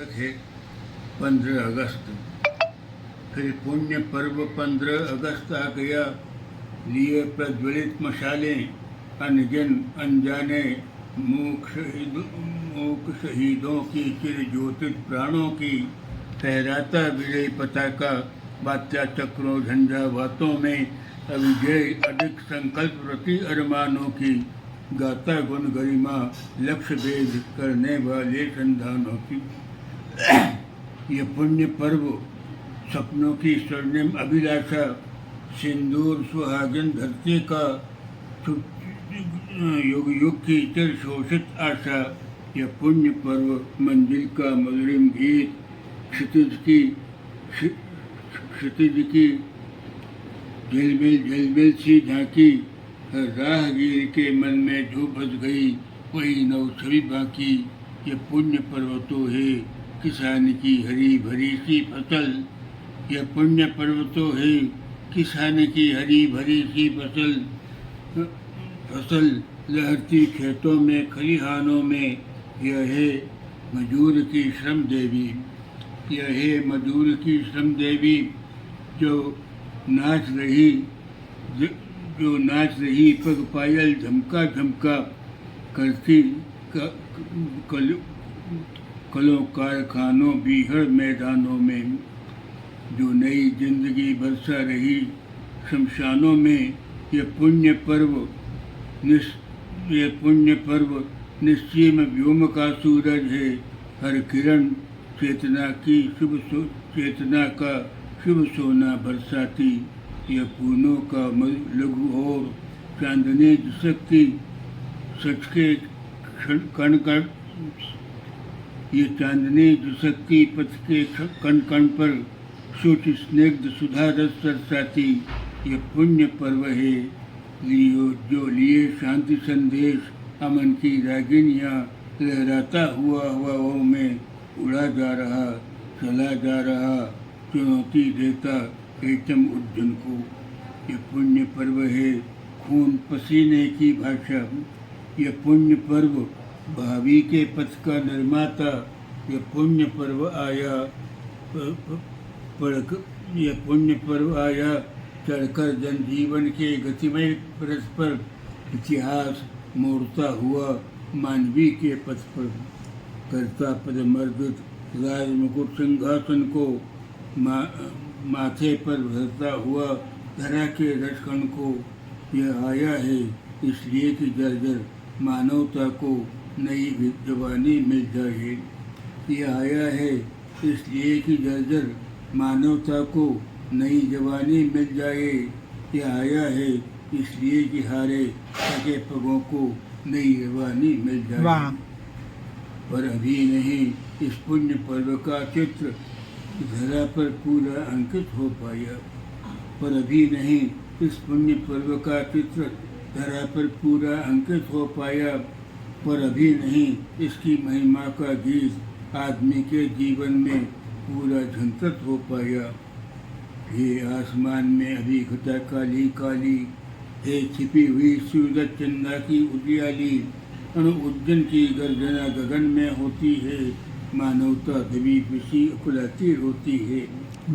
है 15 अगस्त। फिर पुण्य पर्व 15 अगस्त आ गया। लिए प्रज्वलित मशालें, अनजन अनजाने मूक शहीदों की चिरज्योतित प्राणों की, फहराता विजय पताका बात्या चक्रों झंझावातों में, अविजय अधिक संकल्प प्रति अरमानों की, गाता गुण गरिमा लक्ष्य भेद करने वाले संधानों की। ये पुण्य पर्व सपनों की स्वर्णिम अभिलाषा, सिंदूर सुहागिन धरती का युग युग की चिर शोषित आशा। यह पुण्य पर्व मंजिल का मधुरिम गीत, क्षितिज की झिलमिल सी झांकी, हर राहगीर के मन में जो बस गई वही नव छवि बाकी। ये पुण्य पर्व तो है किसान की हरी भरी सी फसल, यह पुण्य पर्व तो है किसान की हरी भरी सी फसल लहरती खेतों में खलिहानों में। यह है मजदूर की श्रम देवी, यह है मजदूर की श्रम देवी जो नाच रही पग पायल झमका झमका करती कलों कारखानों बीहड़ मैदानों में। जो नई जिंदगी बरसा रही शमशानों में। यह पुण्य पर्व निश्चिम व्योम का सूरज है, हर किरण चेतना का शुभ सोना बरसाती। यह पूनों का लघु और चांदनी जिसकी सच के कण ये चांदनी जिसकी पथ के कण कण पर शुचि स्निग्ध सुधा रस सरसाती। यह पुण्य पर्व है जो लिए शांति संदेश, अमन की रागिनियाँ लहराता हुआ हवाओं में उड़ा जा रहा चला जा रहा, चुनौती देता एटम उद्यन को। यह पुण्य पर्व है खून पसीने की भाषा, यह पुण्य पर्व भावी के पथ का निर्माता। यह पुण्य पर्व आया चढ़कर जनजीवन के गतिमय रथ पर, इतिहास मोड़ता हुआ मानवीय के पथ पर। करता पदमर्दित राज मुकुट सिंहासन को माथे पर भरता हुआ धरा के रक्षण को। यह आया है इसलिए कि जर्जर मानवता को नई जवानी मिल जाए। यह आया है इसलिए कि जर्जर मानवता को नई जवानी मिल जाए। यह आया है इसलिए कि हारे थके पगों को नई जवानी मिल जाए। पर अभी नहीं इस पुण्य पर्व का चित्र धरा पर पूरा अंकित हो पाया। पर अभी नहीं इस पुण्य पर्व का चित्र धरा पर पूरा अंकित हो पाया। पर अभी नहीं इसकी महिमा का गीत आदमी के जीवन में पूरा झंकृत हो पाया। हे आसमान में अभी घटा काली काली, हे छिपी हुई सूरज चंदा की उजियाली, अणु उज्जन की गर्जना गगन में होती है, मानवता दबी पिसी उकुलाती होती है।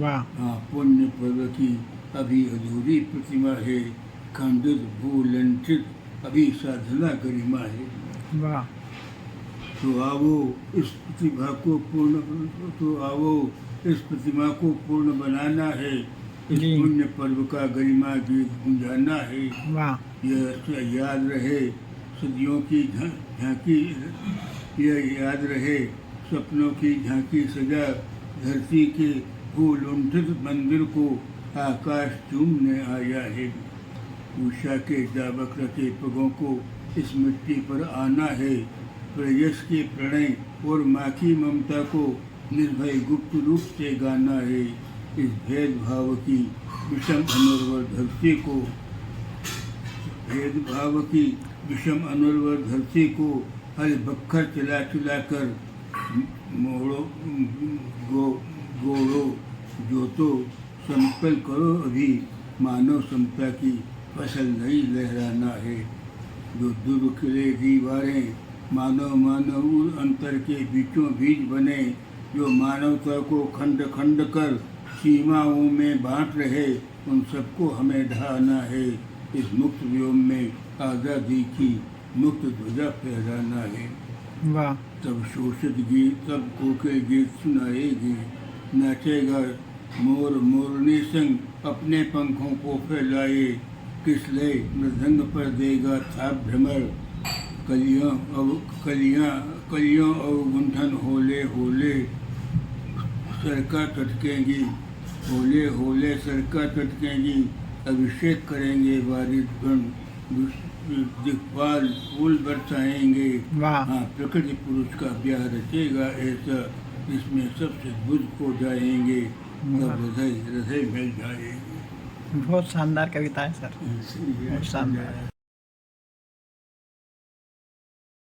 हाँ, पुण्य पर्व की अभी अधूरी प्रतिमा है, खंडित भूलंठित अभी साधना गरिमा है। तो आओ इस प्रतिमा को पूर्ण बनाना है, इस पुण्य पर्व का गरिमा गीत गुंजाना है। यह याद रहे सदियों की झांकी, यह याद रहे सपनों की झांकी सजा, धरती के भूलुंठित मंदिर को आकाश चूमने आया है। उषा के जावक्र के पगों को इस मिट्टी पर आना है, प्रयश के प्रणय और माँ की ममता को निर्भय गुप्त रूप से गाना है। इस भेदभाव की विषम अनुर्वर धरती को हल बख्तर चला कर गोड़ो जो तो संकल्प करो अभी, मानव समता की फसल नहीं लहराना है। जो दुर्खिले दीवारें मानव अंतर के बीचों बीच बने, जो मानवता को खंड खंड कर सीमाओं में बांट रहे, उन सबको हमें ढहाना है। इस मुक्त व्योम में आज़ादी की मुक्त ध्वजा फहराना है। वाह। तब शोषित गीत, तब कोके गीत सुनाएगी, नाचेगा मोर मोरनी संग अपने पंखों को फैलाए, किस लय मृदंग पर देगा थाप भ्रमर, कलियां और गुंठन होले होले सरका टटकेंगी, होले होले सरका टटकेंगी, अभिषेक करेंगे वारिदगण, दिक्पाल फूल बरसाएंगे। वाह। हाँ, प्रकृति पुरुष का ब्याह रचेगा ऐसा, इसमें सबसे बुद्ध को जाएंगे, तब हृदय हृदय मिल जाएंगे। बहुत शानदार कविता है सर, बहुत शानदार।